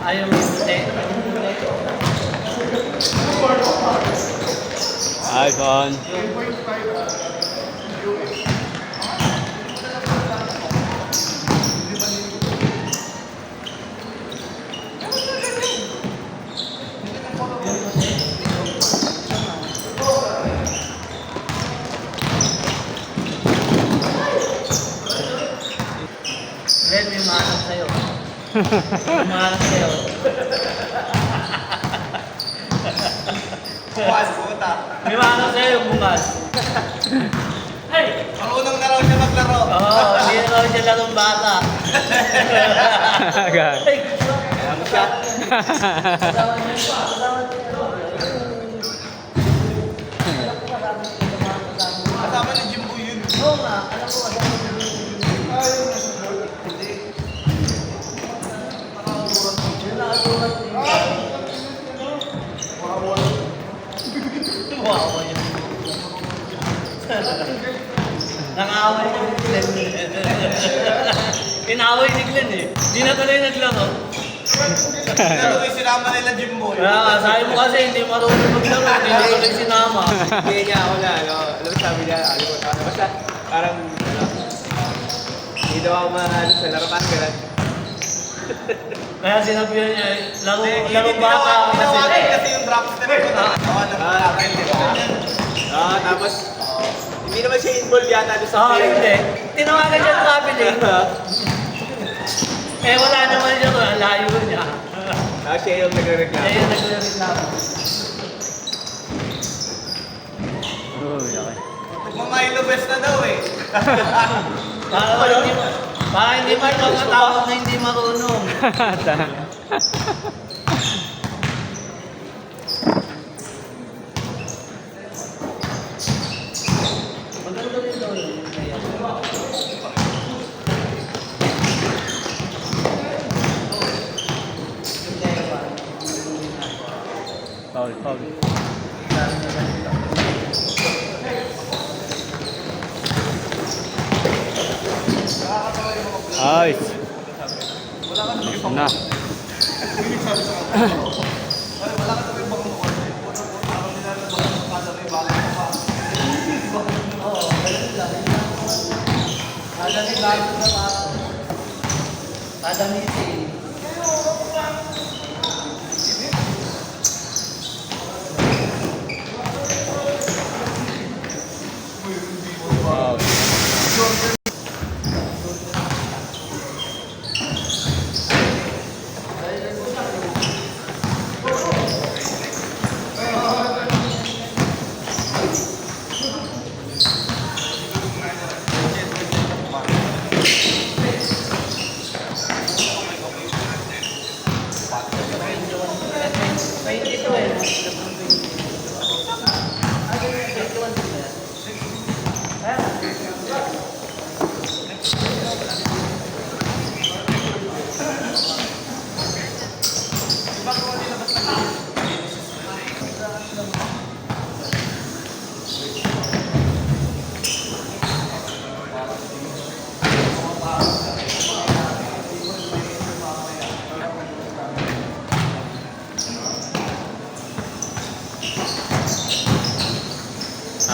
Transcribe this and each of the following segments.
Ayaw mo puti. iPhone. Ren, may mahanap sa'yo. May mahanap sa'yo. Bukas, puta. May mahanap sa'yo, bungas. Hey! Marunong na raw siya maglaro. Oo, hindi na raw siya larong bata. Agad. Hey! Ano siya? Kasama niya. Kasama ni Jimbo yun. Oo nga, alam ko kasama niya. Ayaw na sa board. Hindi. Yung nakasulat din. Wow, yun. Nang-away yung Glenn eh. Inaway ni Glenn eh. Di na tuloy naglaro. Pero may sinama nila Jimbo. Kaya sabi mo kasi hindi marunong maglaro. Hindi na tuloy sinama. Hindi niya ako na, ano, alam mo sabi niya, alam mo, basta parang, ano, hindi daw ako maano sa laro, parang gano'n. Kaya sinabihan niya, laro bata ako kasi. Tinawagan kasi yung dragster ko na akin, di ba? Tapos, hindi naman siya involved yata doon sa Oo, hindi. Tinawagan niya traveling. Eh wala naman siya, layo niya. Siya yung nagre-reklamo. Kaya yung nagre-reklamo. Uy, okay. Magmamilo best na daw eh. Para hindi man magkatawag na hindi marunong. Maganda rin daw yun. Foul, foul. Ayos. Na. Oo, ganun lang. Kada may bago na pa. Kada meeting. Wow.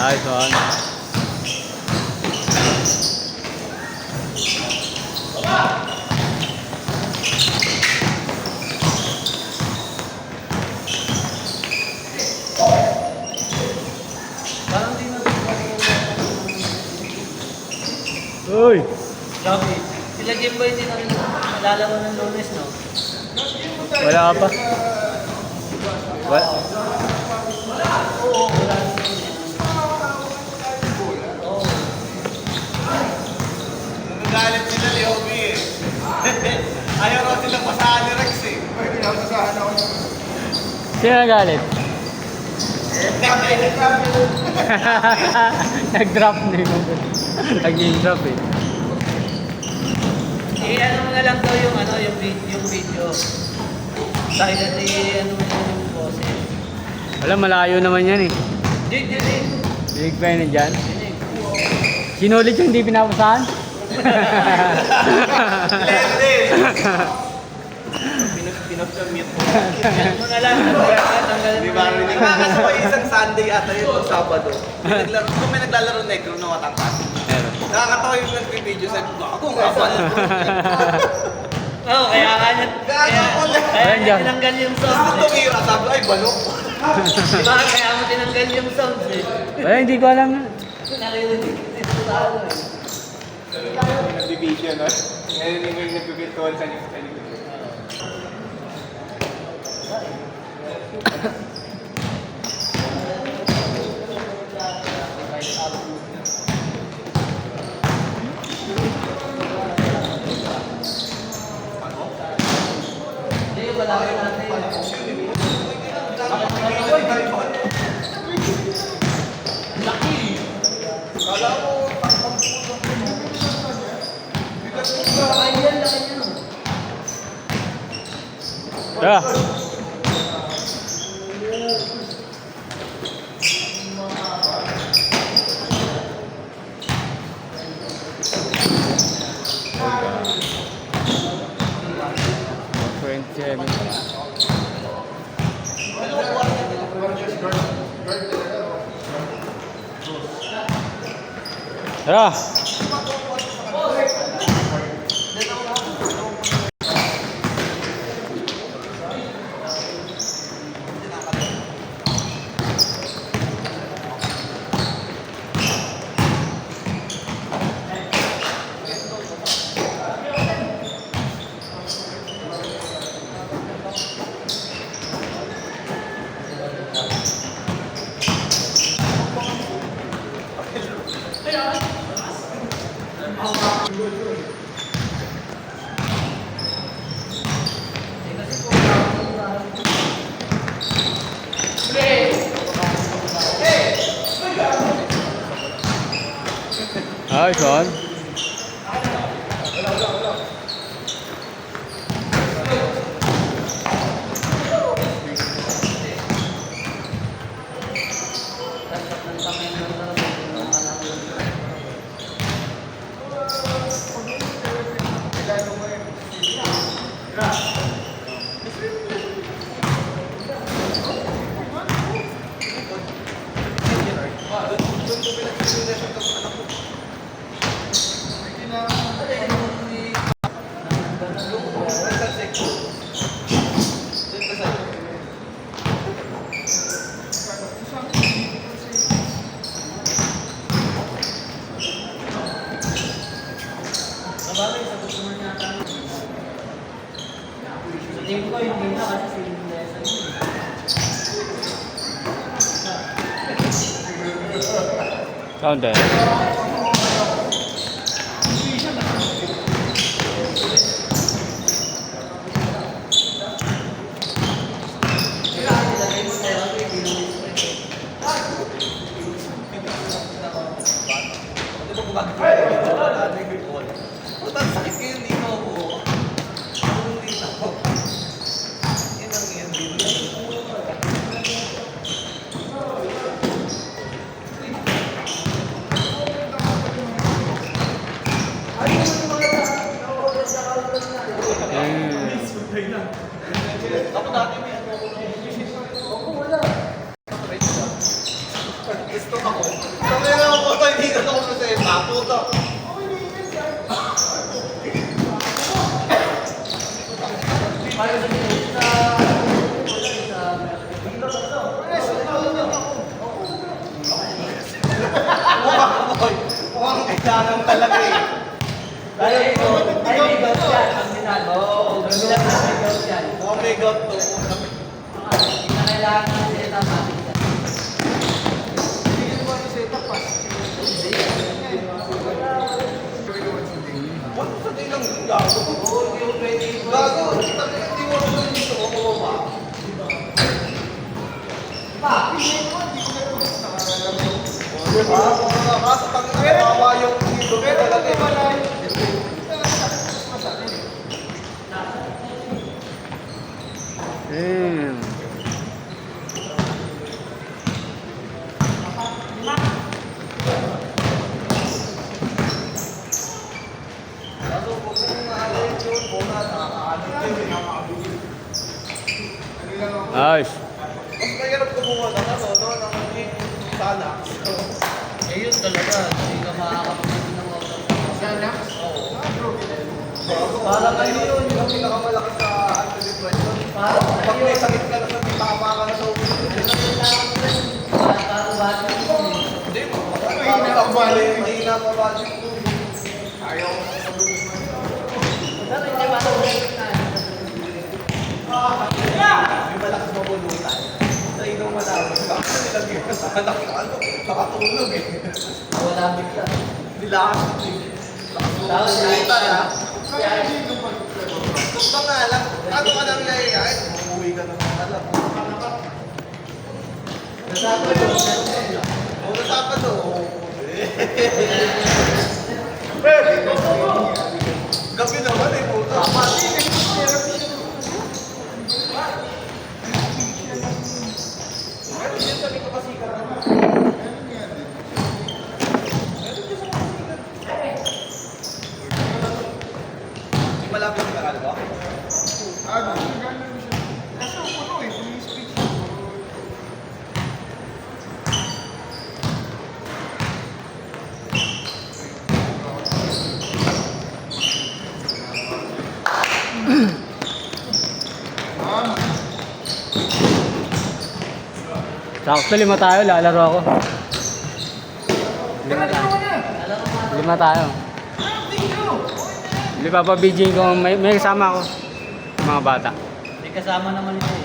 iPhone. Parang di na. Uy! Grabe. Sila Jimbo hindi na rin lalaro ng Lunes, no? Wala ka pa? What? Oo, wala. Nagagalit sila ni Obi eh. Ayaw raw silang pasahan ni Rex eh. Ay, pinapasahan ako. Sino nagalit? Nag-drop na yung nag-drop eh. Eh, ano mo na lang daw yung ano, yung video. Silent ano mo yung boses. Wala, malayo naman yan eh. Dig. Big pa yun dyan. Sinulit yung hindi pinapasahan? Hindi. pinost yung mute mo. Mo na lang. Tanggalin Di mo ba? na lang. Nakakasabay isang Sunday ata yun o Sabado. Kung may naglalaro negro na matangkas. Nakakatawa yung nag-video sa gago nga ba? Oo, kaya nga niya. Kaya niya tinanggal yung sound. Gusto tumira, sabi ay balok. Diba? Kaya mo tinanggal yung sound eh. Ay, hindi ko alam. Naririnig dito sa ano eh. Nag-video, no? Ngayon yung nag-virtual sa likod. Hindi, wala ka natin. Laki! Kala mo, Laki yan, laki yan. Tara. Tara. Ay, son. Sabagay, sa gusto mo niya tayo. Sa tingin ko, hindi na kasi feeling lesson. Counter. Putang sakit kayo dito ako. Anong dito ako? Yan ang yan dito. Ako dati may ano ako. Ako wala. Gusto ako. Sabi na ako ito, hindi ka ako sa tapo to. Mukhang kailangan talaga eh. Tayo ito, ay may gout yan. Ang sinabi. Oo, bilang na may gout yan. Mukhang may gout to. Hindi na kailangan ng setup natin yan. What? Sabi lang yung gago. Gago. Hindi mo ako dito. Ako ba? Sa tangin na kawawa yung dito. Pero talaga eh. Damn. Kaso kung naalala yun, kung nakakaalit yun, nakakabilis. Eh yun talaga, hindi ka makakapagod ng auto. Sana? Oo. Bago. Para kayo yun. Yung pinakamalaki sa anti-depression. Para Pag kayo may yun. sakit ka na sa pinakapaka na sa ulo. Hindi mo. Mahina pa bali. Mahina pa bali. Ayaw mo sa ulo. May malakas mabulutan. Sa inong malakas. Bakit nilagay ka sa anak na ano? Nakatulog eh. Wala bigla. Nilakas ito eh. Tapos Nakita ya. Gusto nga lang. Ano ka nang layayain? Umuwi ka naman alam. Kasama yun. Oo, nasapan to. Gabi naman eh, puto. Malapit ka ba? Sakto, 5 tayo. Lalaro ako. 5 tayo. 5 tayo. Hindi pa pa BJ ko. May kasama ako. Mga bata. May kasama naman ito eh.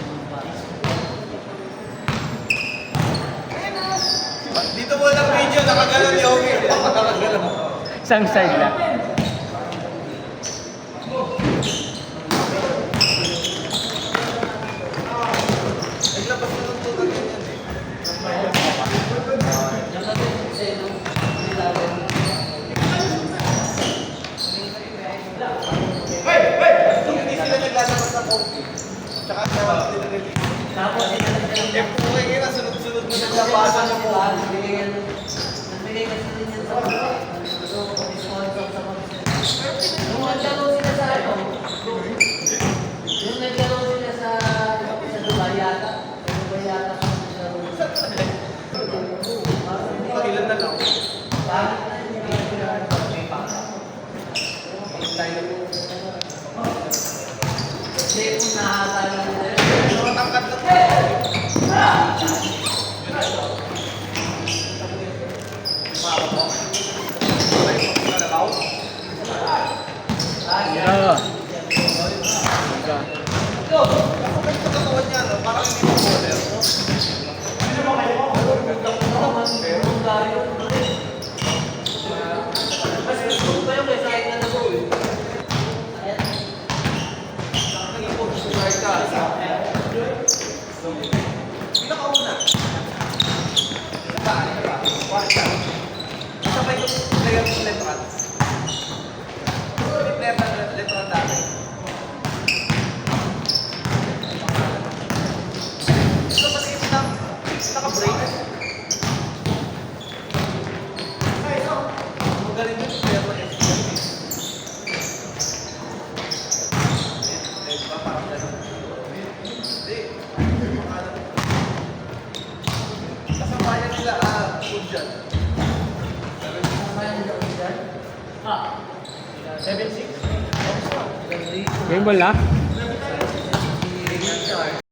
Dito mo lang video, nakagalaw ni Ogie. Nakagalaw. Isang side lang. Naglabas na ng tulad yan eh. Yan kasi kasi nung nilaban. Hindi sila naglalabas ng coffee. Tsaka sa nilagay. Tapos sinalagyan Eh, pukay nga na, sunod-sunod mo naglabasan ng coffee. nagbigay kasi din yan sa sponsor sa mga nung naglaro sila sa ano, yung naglaro sila sa Dubai yata. Sa Dubai yata kung naglaro. Ilan na lang. Bakit na hindi ka naglaro? May pangka. Kasi kung nakakala mo na yun, Matangkat na po. Oo. Pagkakawan niya, no? Parang hindi mo border. mas gusto pa yung kaysa kahit na nabo eh. Ayan. Pinakauna. Saan? Sabay ko player ng letran. May player ng letran dati. Ito pati yung naka-break. Magaling yung player ng SPL. Diba parang gano'n? Hindi. Kasabayan nila, good dyan. Ah. 7-6. Game ball na?